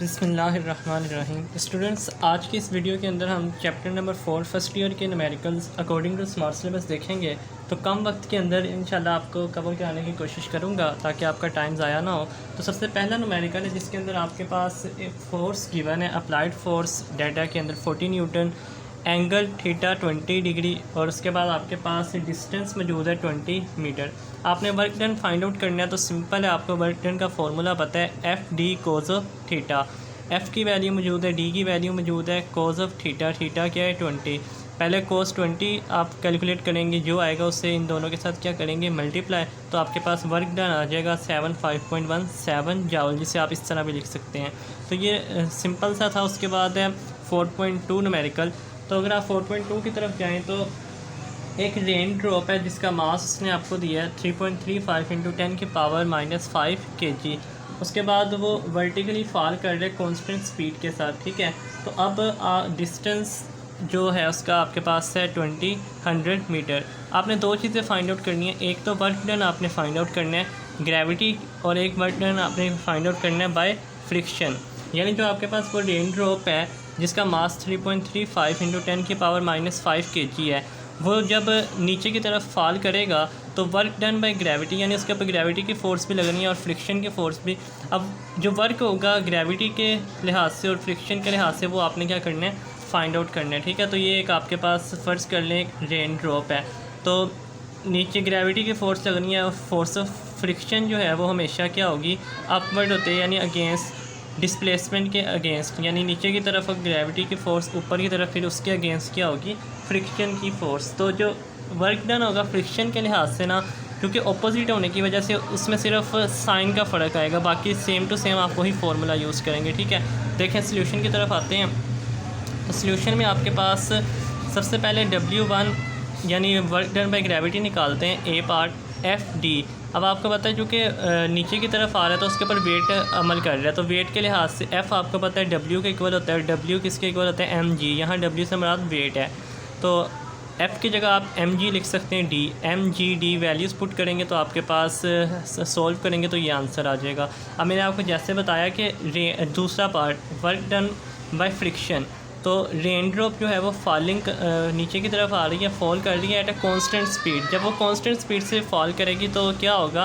बिस्मिल्लाहिर्रहमानिर्रहीम। स्टूडेंट्स, आज की इस वीडियो के अंदर हम चैप्टर नंबर 4 फर्स्ट ईयर के numericals according to smart syllabus देखेंगे। तो कम वक्त के अंदर इंशाल्लाह आपको कवर कराने की कोशिश करूंगा ताकि आपका टाइम ज़ाया ना हो। तो सबसे पहला न्यूमेरिकल है जिसके अंदर आपके पास एक फोर्स गिवन है, अप्लाइड फोर्स डाटा के अंदर 40 न्यूटन, एंगल थीटा 20 डिग्री और उसके बाद आपके पास डिस्टेंस मौजूद है 20 मीटर। आपने वर्क डन फाइंड आउट करना है तो सिंपल है, आपको वर्क डन का फॉर्मूला पता है, F D cos of theta. F की वैल्यू मौजूद है, डी की वैल्यू मौजूद है, कोज ऑफ थीटा, थीटा क्या है 20। पहले कोस 20 आप कैलकुलेट करेंगे, जो आएगा उससे इन दोनों के साथ क्या करेंगे मल्टीप्लाई, तो आपके पास वर्क डन आ जाएगा 75.17 जाउल, जिसे आप इस तरह भी लिख सकते हैं। तो ये सिंपल सा था। उसके बाद है 4.2 न्यूमेरिकल। तो अगर आप 4.2 की तरफ जाएँ तो एक रेन ड्रॉप है जिसका मास उसने आपको दिया है 3.35 इंटू 10 की पावर -5 kg। उसके बाद वो वर्टिकली फॉल कर रहे कांस्टेंट स्पीड के साथ, ठीक है। तो अब डिस्टेंस जो है उसका आपके पास है 100 मीटर। आपने दो चीज़ें फाइंड आउट करनी है, एक तो वर्क डन आपने फाइंड आउट करना है ग्रेविटी, और एक वर्क डन आपने फाइंड आउट करना है बाय फ्रिक्शन। यानी जो आपके पास वो रेन ड्रॉप है जिसका मास 3.35 इंटू 10 की पावर -5 kg है, वो जब नीचे की तरफ फॉल करेगा तो वर्क डन बाय ग्रेविटी, यानी उसके ऊपर ग्रेविटी की फ़ोर्स भी लगनी है और फ्रिक्शन की फ़ोर्स भी। अब जो वर्क होगा ग्रेविटी के लिहाज से और फ्रिक्शन के लिहाज से वो आपने क्या करना है फाइंड आउट करना है, ठीक है। तो ये एक आपके पास फ़र्ज़ कर लें एक रेन ड्रॉप है, तो नीचे ग्रेविटी की फ़ोर्स लगनी है और फोर्स ऑफ फ्रिक्शन जो है वो हमेशा क्या होगी अपवर्ड होते हैं, यानी अगेंस्ट डिस्प्लेसमेंट के अगेंस्ट, यानी नीचे की तरफ ग्रेविटी की फ़ोर्स, ऊपर की तरफ फिर उसके अगेंस्ट क्या होगी फ्रिक्शन की फ़ोर्स। तो जो वर्क डन होगा फ्रिक्शन के लिहाज से ना, क्योंकि ऑपोजिट होने की वजह से उसमें सिर्फ साइन का फ़र्क आएगा, बाकी सेम टू सेम आप वही फार्मूला यूज़ करेंगे, ठीक है। देखें सोल्यूशन की तरफ आते हैं। तो सोल्यूशन में आपके पास सबसे पहले W1 यानी वर्क डन बाय ग्रेविटी निकालते हैं, ए पार्ट एफ डी। अब आपको पता है चूँकि नीचे की तरफ आ रहा है तो उसके ऊपर वेट अमल कर रहा है, तो वेट के लिहाज से एफ़ आपको पता है W के इक्वल होता है, W किसके इक्वल होता है mg। यहाँ W से मुराद वेट है, तो F की जगह आप mg लिख सकते हैं, D mg वैल्यूज़ पुट करेंगे तो आपके पास सॉल्व करेंगे तो ये आंसर आ जाएगा। अब मैंने आपको जैसे बताया कि दूसरा part work done by friction, तो रेन ड्रॉप जो है वो फॉलिंग नीचे की तरफ आ रही है, फॉल कर रही है एट अ कांस्टेंट स्पीड। जब वो कांस्टेंट स्पीड से फॉल करेगी तो क्या होगा,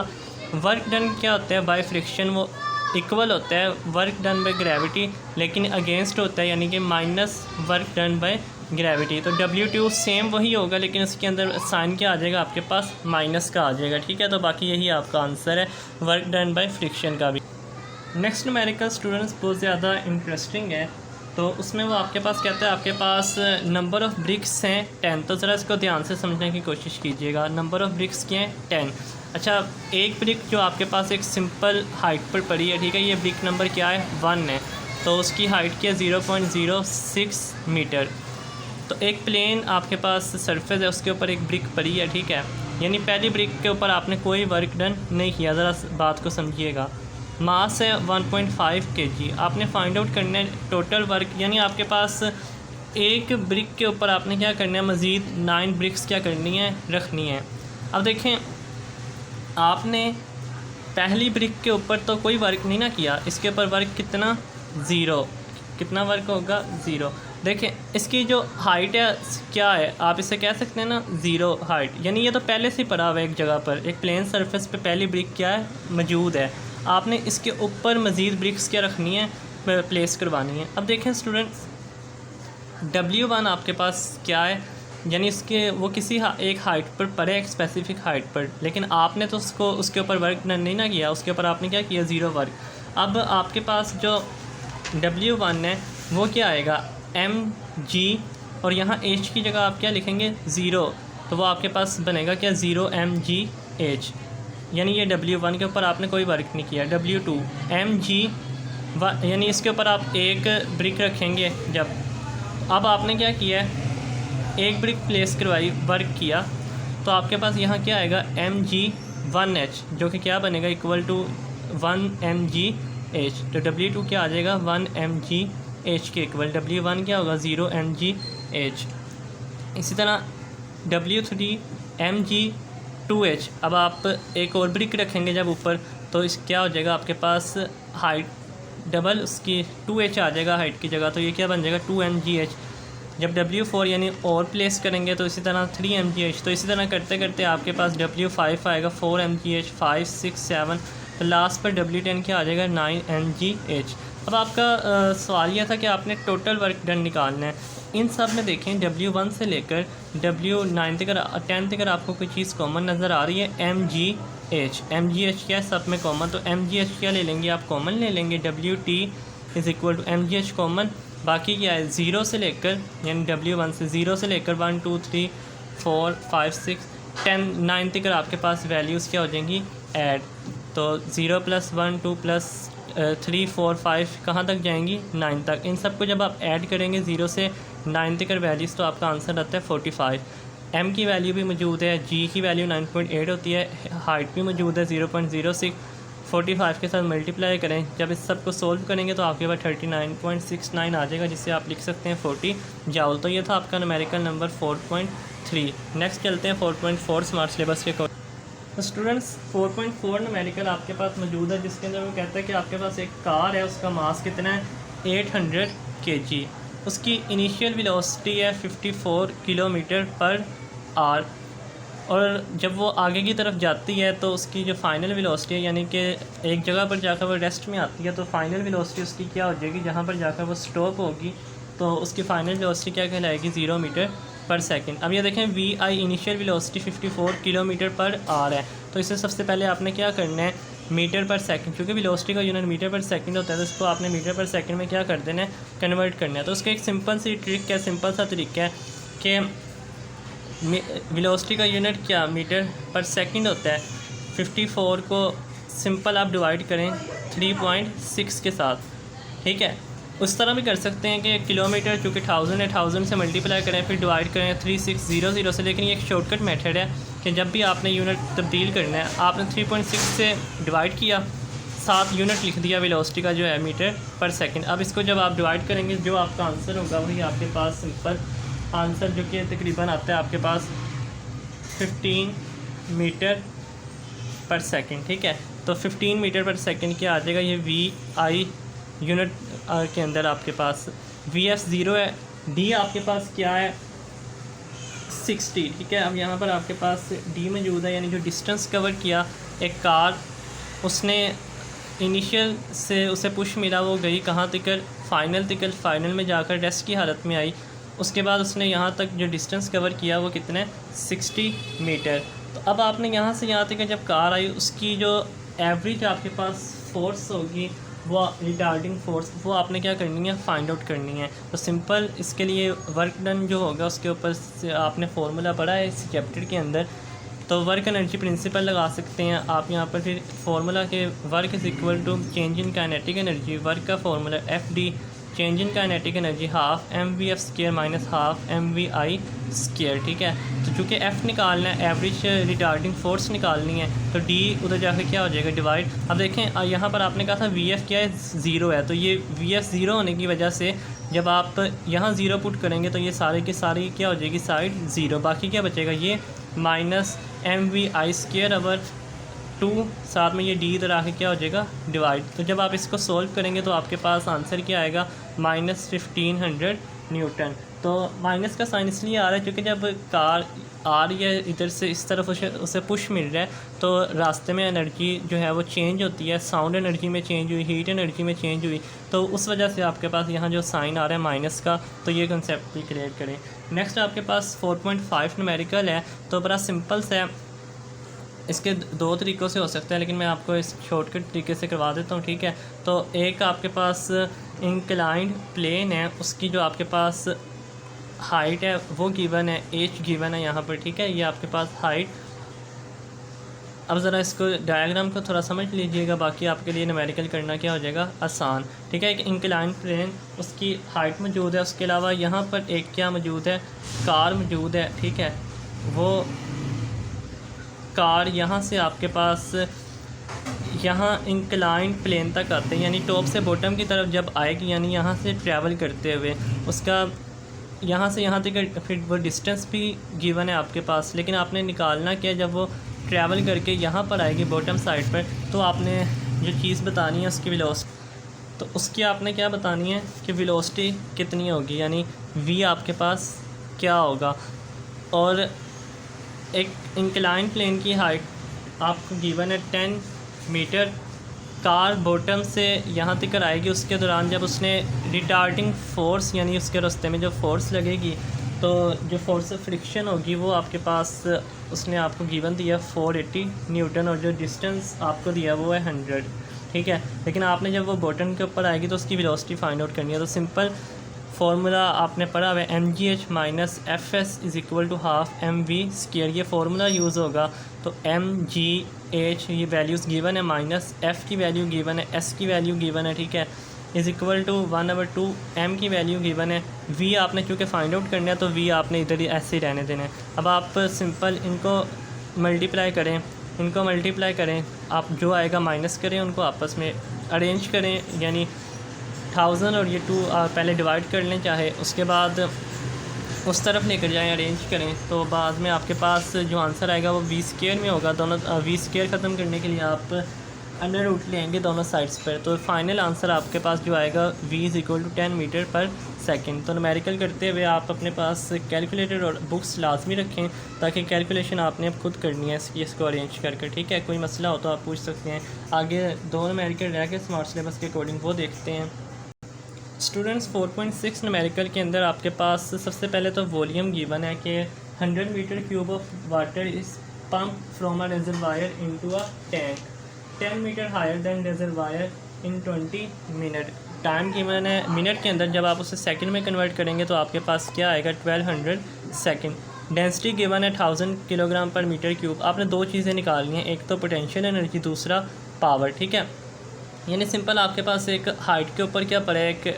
वर्क डन क्या होता है बाय फ्रिक्शन, वो इक्वल होता है वर्क डन बाय ग्रेविटी, लेकिन अगेंस्ट होता है, यानी कि minus work done by gravity. तो W2 सेम वही होगा, लेकिन उसके अंदर साइन क्या आ जाएगा आपके पास माइनस का आ जाएगा, ठीक है। तो बाकी यही आपका आंसर है वर्क डन बाय फ्रिक्शन का भी। नेक्स्ट न्यूमेरिकल स्टूडेंट्स बहुत ज़्यादा इंटरेस्टिंग है, तो उसमें वो आपके पास कहता है आपके पास नंबर ऑफ़ ब्रिक्स हैं 10। तो ज़रा इसको ध्यान से समझने की कोशिश कीजिएगा। नंबर ऑफ़ ब्रिक्स क्या हैं 10। अच्छा, एक ब्रिक जो आपके पास एक सिंपल हाइट पर पड़ी है, ठीक है, ये ब्रिक नंबर क्या है 1 है, तो उसकी हाइट क्या है 0.06 मीटर। तो एक प्लेन आपके पास सरफेस है, उसके ऊपर एक ब्रिक पड़ी है, ठीक है, यानी पहली ब्रिक के ऊपर आपने कोई वर्क डन नहीं किया। ज़रा बात को समझिएगा। मास है 1.5 kg। आपने फाइंड आउट करना है टोटल वर्क, यानी आपके पास एक ब्रिक के ऊपर आपने क्या करना है मज़ीद 9 ब्रिक्स क्या करनी है रखनी है। अब देखें, आपने पहली ब्रिक के ऊपर तो कोई वर्क नहीं ना किया, इसके ऊपर वर्क कितना 0, कितना वर्क होगा 0। देखें इसकी जो हाइट है क्या है, आप इसे कह सकते हैं ना 0 हाइट, यानी ये तो पहले से पड़ा हुआ है एक जगह पर, एक प्लेन सरफेस पे पहली ब्रिक क्या है मौजूद है। आपने इसके ऊपर मज़ीद ब्रिक्स क्या रखनी है प्लेस करवानी है। अब देखें स्टूडेंट्स, W1 आपके पास क्या है, यानी इसके वो किसी एक हाइट पर पड़े, एक स्पेसिफिक हाइट पर, लेकिन आपने तो उसको उसके ऊपर वर्क नहीं ना किया, उसके ऊपर आपने क्या किया 0 वर्क। अब आपके पास जो W1 है वो क्या आएगा mg, और यहाँ h की जगह आप क्या लिखेंगे 0, तो वो आपके पास बनेगा क्या 0 mgh, यानी ये W1 के ऊपर आपने कोई वर्क नहीं किया। W2 mg, यानी इसके ऊपर आप एक ब्रिक रखेंगे जब, अब आपने क्या किया है एक ब्रिक प्लेस करवाई वर्क किया, तो आपके पास यहाँ क्या आएगा mg1h, जो कि क्या बनेगा इक्वल टू 1 mgh। तो W2 क्या आ जाएगा 1 mgh के इक्वल, W1 क्या होगा 0 mgh। इसी तरह W3 mg2h। अब आप एक और ब्रिक रखेंगे जब ऊपर, तो इस क्या हो जाएगा आपके पास हाइट डबल उसकी 2h आ जाएगा हाइट की जगह, तो ये क्या बन जाएगा 2mgh। जब W4 यानी और प्लेस करेंगे तो इसी तरह 3mgh, तो इसी तरह करते करते आपके पास W5 आएगा 4mgh, 5, 6, 7, तो लास्ट पर W10 क्या आ जाएगा 9mgh। अब आपका सवाल यह था कि आपने टोटल वर्क डन निकालना है। इन सब में देखें W1 से लेकर W9 तक 10 तक आपको कोई चीज़ कॉमन नज़र आ रही है mgh क्या है सब में कॉमन, तो mgh क्या ले लेंगे आप कॉमन ले लेंगे, WT is equal to mgh common. बाकी क्या है 0 से लेकर यानी W1 से 0 से लेकर 1, 2, 3, 4, 5, 6, 10, 9 तक आपके पास वैल्यूज़ क्या हो जाएंगी ऐड, तो 0 + 1, 2 + 3, 4, 5 कहाँ तक जाएंगी 9 तक। इन सब को जब आप ऐड करेंगे 0 से 9 तक वैल्यूज़ तो आपका आंसर आता है 45। m की वैल्यू भी मौजूद है, g की वैल्यू 9.8 होती है, हाइट भी मौजूद है 0.06, 45 के साथ मल्टीप्लाई करें, जब इस सब को सोल्व करेंगे तो आपके पास 39.69 आ जाएगा, जिससे आप लिख सकते हैं 40 जूल। तो ये था आपका न्यूमेरिकल नंबर 4.3। नेक्स्ट चलते हैं 4.4 स्मार्ट सिलेबस के अकॉर्डिंग। तो स्टूडेंट्स 4.4 न्यूमेरिकल आपके पास मौजूद है, जिसके अंदर वो कहता है कि आपके पास एक कार है, उसका मास कितना है 800 kg, उसकी इनिशियल वेलोसिटी है 54 km/h, और जब वो आगे की तरफ जाती है तो उसकी जो फाइनल वेलोसिटी है यानी कि एक जगह पर जाकर वो रेस्ट में आती है, तो फाइनल वेलोसिटी उसकी क्या हो जाएगी, जहाँ पर जाकर वो स्टॉप होगी तो उसकी फाइनल वेलोसिटी क्या कहलाएगी 0 मीटर/सेकंड। अब ये देखें VI इनिशियल वेलोसिटी 54 km/h है, तो इसे सबसे पहले आपने क्या करना है मीटर/सेकंड, क्योंकि वेलोसिटी का यूनिट मीटर/सेकंड होता है, तो इसको आपने मीटर/सेकंड में क्या कर देना है कन्वर्ट करना है। तो उसका एक सिंपल सी ट्रिक है, सिंपल सा तरीका है कि वेलोसिटी का यूनिट क्या मीटर/सेकंड होता है, 54 को सिंपल आप डिवाइड करें 3.6 के साथ, ठीक है। उस तरह भी कर सकते हैं कि किलोमीटर चूँकि 1000 है 1000 से मल्टीप्लाई करें फिर डिवाइड करें 3600 से, लेकिन ये एक शॉर्टकट मेथड है कि जब भी आपने यूनिट तब्दील करना है आपने 3.6 से डिवाइड किया, 7 यूनिट लिख दिया वेलोसिटी का जो है मीटर/सेकंड। अब इसको जब आप डिवाइड करेंगे जो आपका आंसर होगा वही आपके पास सिंपल आंसर जो कि तकरीबन आता है आपके पास 15 मीटर/सेकंड, ठीक है। तो 15 मीटर/सेकंड क्या आ जाएगा, ये VI यूनिट के अंदर आपके पास VF 0 है, D आपके पास क्या है 60, ठीक है। अब यहाँ पर आपके पास D मौजूद है, यानी जो डिस्टेंस कवर किया एक कार, उसने इनिशियल से उसे पुश मिला, वो गई कहाँ तक फाइनल में जाकर रेस्ट की हालत में आई, उसके बाद उसने यहाँ तक जो डिस्टेंस कवर किया वो कितने 60 मीटर। तो अब आपने यहाँ से यहाँ तक जब कार आई उसकी जो एवरेज आपके पास फोर्स होगी वो रिटार्डिंग फोर्स, वो आपने क्या करनी है फाइंड आउट करनी है। तो सिंपल इसके लिए वर्क डन जो होगा उसके ऊपर से आपने फार्मूला पढ़ा है इस चैप्टर के अंदर, तो वर्क एनर्जी प्रिंसिपल लगा सकते हैं आप यहाँ पर। फिर फार्मूला के work is equal to change in kinetic energy, work का formula FD change in kinetic energy half mvf² minus half mvi², ठीक है। तो चूँकि F निकालना है एवरेज रिटार्डिंग फोर्स निकालनी है, तो D उधर जाकर क्या हो जाएगा डिवाइड। अब देखें यहाँ पर आपने कहा था VF क्या है 0 है, तो ये VF 0 होने की वजह से जब आप यहाँ 0 पुट करेंगे तो ये सारे के सारी क्या हो जाएगी साइड 0, बाकी क्या बचेगा ये माइनस mvi² 2, साथ में ये D इधर आके क्या हो जाएगा डिवाइड। तो जब आप इसको सोल्व करेंगे तो आपके पास आंसर क्या आएगा -1500 न्यूटन। तो माइनस का साइन इसलिए आ रहा है क्योंकि जब कार आ रही है इधर से इस तरफ उसे पुश मिल रहा है तो रास्ते में एनर्जी जो है वो चेंज होती है, साउंड एनर्जी में चेंज हुई, हीट एनर्जी में चेंज हुई, तो उस वजह से आपके पास यहाँ जो साइन आ रहा है माइनस का, तो ये कंसेप्ट भी क्लियर करें। नेक्स्ट आपके पास 4.5 न्यूमेरिकल है, तो बड़ा सिंपल सा है, इसके 2 तरीक़ों से हो सकता है लेकिन मैं आपको इस शॉर्टकट तरीके से करवा देता हूँ, ठीक है। तो एक आपके पास इंक्लाइंड प्लेन है, उसकी जो आपके पास हाइट है वो गिवन है, h गिवन है यहाँ पर, ठीक है, ये आपके पास हाइट। अब ज़रा इसको डायग्राम को थोड़ा समझ लीजिएगा, बाकी आपके लिए न्यूमेरिकल करना क्या हो जाएगा आसान, ठीक है। एक इंक्लाइंड प्लेन उसकी हाइट मौजूद है, उसके अलावा यहाँ पर एक क्या मौजूद है कार मौजूद है, ठीक है। वो कार यहाँ से आपके पास यहाँ इंक्लाइंड प्लेन तक आते हैं, यानी टॉप से बॉटम की तरफ जब आएगी, यानी यहाँ से ट्रैवल करते हुए उसका यहाँ से यहाँ तक फिर वो डिस्टेंस भी गिवन है आपके पास, लेकिन आपने निकालना क्या, जब वो ट्रैवल करके यहाँ पर आएगी बॉटम साइड पर तो आपने जो चीज़ बतानी है उसकी वेलोसिटी। तो उसकी आपने क्या बतानी है कि वेलोसिटी कितनी होगी, यानी v आपके पास क्या होगा। और एक इंक्लाइन प्लेन की हाइट आपको गिवन है 10 मीटर। कार बॉटम से यहाँ तक आएगी, उसके दौरान जब उसने रिटार्डिंग फोर्स यानी उसके रास्ते में जो फोर्स लगेगी, तो जो फोर्स फ्रिक्शन होगी वो आपके पास उसने आपको गिवन दिया 480 न्यूटन, और जो डिस्टेंस आपको दिया वो है 100, ठीक है। लेकिन आपने जब वो बॉटम के ऊपर आएगी तो उसकी वेलोसिटी फाइंड आउट करनी है। तो सिंपल फार्मूला आपने पढ़ा हुआ है mgh minus F S is equal to half M V square, ये फार्मूला यूज़ होगा। तो mgh ये वैल्यूज़ गिवन है, माइनस f की वैल्यू गिवन है, s की वैल्यू गिवन है, ठीक है, इज़ इक्वल टू 1/2 m की वैल्यू गिवन है। v आपने चूँकि फाइंड आउट करना है तो v आपने इधर ही ऐसे ही रहने देना है। अब आप सिंपल इनको मल्टीप्लाई करें, इनको मल्टीप्लाई करें, आप जो आएगा माइनस करें, उनको आपस में अरेंज करें, यानी 1000 और ये 2 पहले डिवाइड कर लें चाहे, उसके बाद उस तरफ लेकर जाएं, अरेंज करें, तो बाद में आपके पास जो आंसर आएगा वो v स्क्वायर में होगा। दोनों v स्क्वायर ख़त्म करने के लिए आप अंडर रूट लेंगे दोनों साइड्स पर, तो फाइनल आंसर आपके पास जो आएगा v is equal to 10 metre per second. तो न्यूमेरिकल करते हुए आप अपने पास कैलकुलेटर और बुक्स लाजमी रखें, ताकि कैलकुलेशन आपने अब खुद करनी है इसको अरेंज करके, ठीक है। कोई मसला हो तो आप पूछ सकते हैं। आगे 2 न्यूमेरिकल रह के स्मार्ट सिलेबस के अकॉर्डिंग वो देखते हैं। स्टूडेंट्स 4.6 न्यूमेरिकल के अंदर आपके पास सबसे पहले तो वॉल्यूम गिवन है कि 100 metre cube of water is pump from a reservoir into a tank 10 metre higher than reservoir in 20 minute. Time given है मिनट के अंदर, जब आप उसे सेकंड में कन्वर्ट करेंगे तो आपके पास क्या आएगा 1200 सेकंड। डेंसिटी गिवन है 1000 किलोग्राम पर मीटर क्यूब। आपने दो चीज़ें निकालनी हैं, एक तो पोटेंशियल एनर्जी, दूसरा पावर, ठीक है। यानी सिंपल आपके पास एक हाइट के ऊपर क्या पड़ा है, एक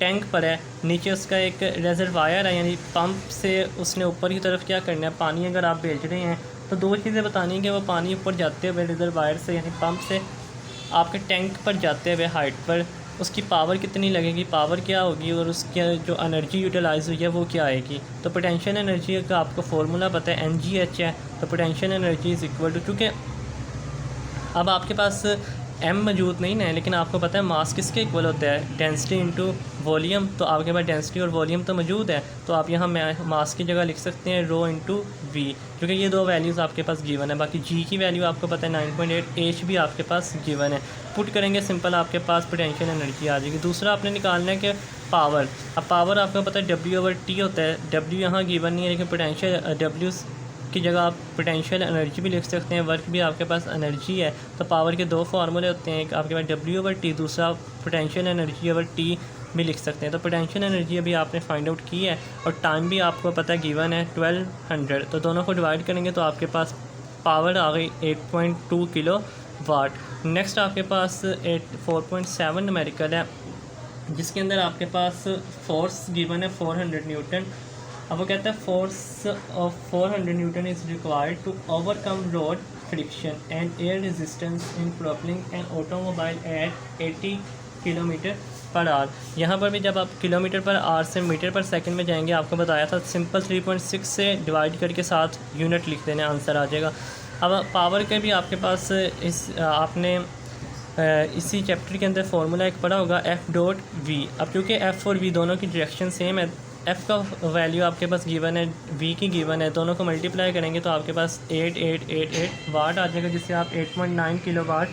टैंक पर है, नीचे उसका एक रेजरवायर है, यानी पंप से उसने ऊपर की तरफ क्या करना है, पानी अगर आप भेज रहे हैं तो दो चीज़ें बतानी है कि वो पानी ऊपर जाते हुए रेजरवायर से यानी पंप से आपके टैंक पर जाते हुए हाइट पर उसकी पावर कितनी लगेगी, पावर क्या होगी, और उसकी जो एनर्जी यूटिलाइज हुई है वो क्या आएगी। तो पोटेंशियल एनर्जी का आपको फार्मूला पता है mgh है, तो potential energy is equal to, चूँकि अब आपके पास m मौजूद नहीं है, लेकिन आपको पता है मास किसके इक्वल होता है, डेंसिटी इंटू वॉल्यूम। तो आपके पास डेंसिटी और वॉल्यूम तो मौजूद है, तो आप यहाँ मास की जगह लिख सकते हैं रो इंटू वी, क्योंकि ये दो वैल्यूज़ आपके पास गिवन है। बाकी g की वैल्यू आपको पता है 9.8, h भी आपके पास गिवन है। पुट करेंगे सिंपल आपके पास पोटेंशियल एनर्जी आ जाएगी। दूसरा आपने निकालना है कि पावर, अब पावर आपको पता है W/T होता है, W यहाँ गिवन नहीं है, लेकिन पोटेंशियल W की जगह आप पोटेंशियल एनर्जी भी लिख सकते हैं, वर्क भी आपके पास एनर्जी है। तो पावर के दो फार्मूले होते हैं, एक आपके पास W/T, दूसरा पोटेंशियल एनर्जी/T भी लिख सकते हैं। तो पोटेंशियल एनर्जी अभी आपने फाइंड आउट की है, और टाइम भी आपको पता है गिवन है 1200, तो दोनों को डिवाइड करेंगे तो आपके पास पावर आ गई 8.2 किलो वाट। नेक्स्ट आपके पास 4.7 न्यूमेरिकल है, जिसके अंदर आपके पास फोर्स गिवन है 400 न्यूटन। अब वो कहता है force of 400 newton is required to overcome road friction and air resistance in propelling an automobile at 80 kilometre per hour. यहाँ पर भी जब आप किलोमीटर पर आवर से मीटर पर सेकंड में जाएंगे, आपको बताया था सिंपल 3.6 से डिवाइड करके 7 यूनिट लिख देने, आंसर आ जाएगा। अब पावर के भी आपके पास आपने इसी चैप्टर के अंदर फार्मूला एक पढ़ा होगा F.V। अब क्योंकि F और V दोनों की डायरेक्शन सेम है, F का वैल्यू आपके पास गिवन है, V की गिवन है, दोनों को मल्टीप्लाई करेंगे तो आपके पास 8888 वाट आ जाएगा, जिससे आप 8.9 किलो वाट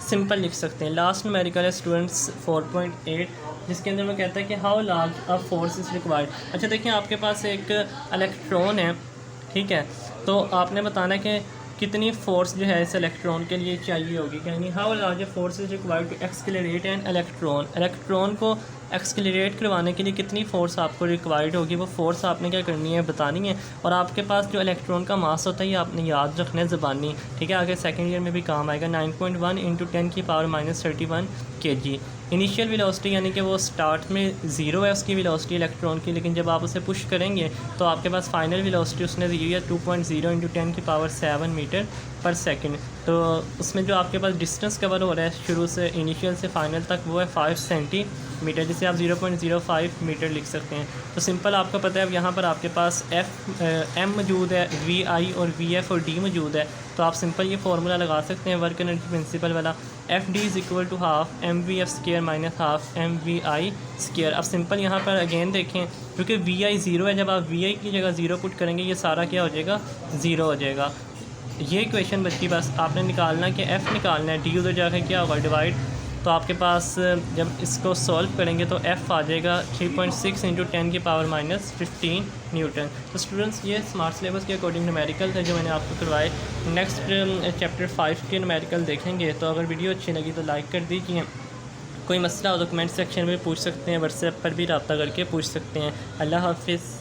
सिंपल लिख सकते हैं। लास्ट न्यूमेरिकल है स्टूडेंट्स 4.8, जिसके अंदर मैं कहता है कि how large a force is required. अच्छा देखिए, आपके पास एक इलेक्ट्रॉन है, ठीक है, तो आपने बताना है कि कितनी फोर्स जो है इस इलेक्ट्रॉन के लिए चाहिए होगी, यानी how large force is required to accelerate an electron. Electron को एक्सक्लेरेट करवाने के लिए कितनी फ़ोर्स आपको रिक्वायर्ड होगी, वो फ़ोर्स आपने क्या करनी है, बतानी है। और आपके पास जो इलेक्ट्रॉन का मास होता है ये आपने याद रखना है ज़बानी, ठीक है, आगे सेकंड ईयर में भी काम आएगा। 9.1 × 10⁻³ kg। इनिशियल वेलोसिटी यानी कि वो स्टार्ट में ज़ीरो है उसकी वेलोसिटी इलेक्ट्रॉन की, लेकिन जब आप उसे पुश करेंगे तो आपके पास फाइनल वेलोसिटी उसने दी हुई है 2.0 × 10⁻⁷ मीटर पर सेकंड। तो उसमें जो आपके पास डिस्टेंस कवर हो रहा है शुरू से इनिशियल से फाइनल तक, वो है 5 सेंटीमीटर मीटर, जिसे आप 0.05 मीटर लिख सकते हैं। तो सिंपल आपको पता है अब यहाँ पर आपके पास एम मौजूद है, वी आई और वी एफ और डी मौजूद है। तो आप सिंपल ये फार्मूला लगा सकते हैं वर्क एनर्जी प्रिंसिपल वाला, F D is equal to half M V F square minus half M V I square. अब सिंपल यहाँ पर अगेन देखें, क्योंकि वी आई ज़ीरो है, जब आप वी आई की जगह ज़ीरो पुट करेंगे ये सारा क्या हो जाएगा, ज़ीरो हो जाएगा। ये इक्वेशन बच्ची, बस आपने निकालना कि एफ़ निकालना है, डी उधर जाकर क्या होगा डिवाइड। तो आपके पास जब इसको सॉल्व करेंगे तो एफ़ आ जाएगा 3.6 इंटू 10 की पावर माइनस 15 न्यूटन। तो स्टूडेंट्स ये स्मार्ट सिलेबस के अकॉर्डिंग न्यूमेरिकल थे जो मैंने आपको करवाए। नेक्स्ट चैप्टर 5 के न्यूमेरिकल देखेंगे। तो अगर वीडियो अच्छी लगी तो लाइक कर दीजिए। कोई मसला हो तो कमेंट सेक्शन में पूछ सकते हैं, व्हाट्सएप पर भी रब्ता करके पूछ सकते हैं। अल्लाह हाफिज़।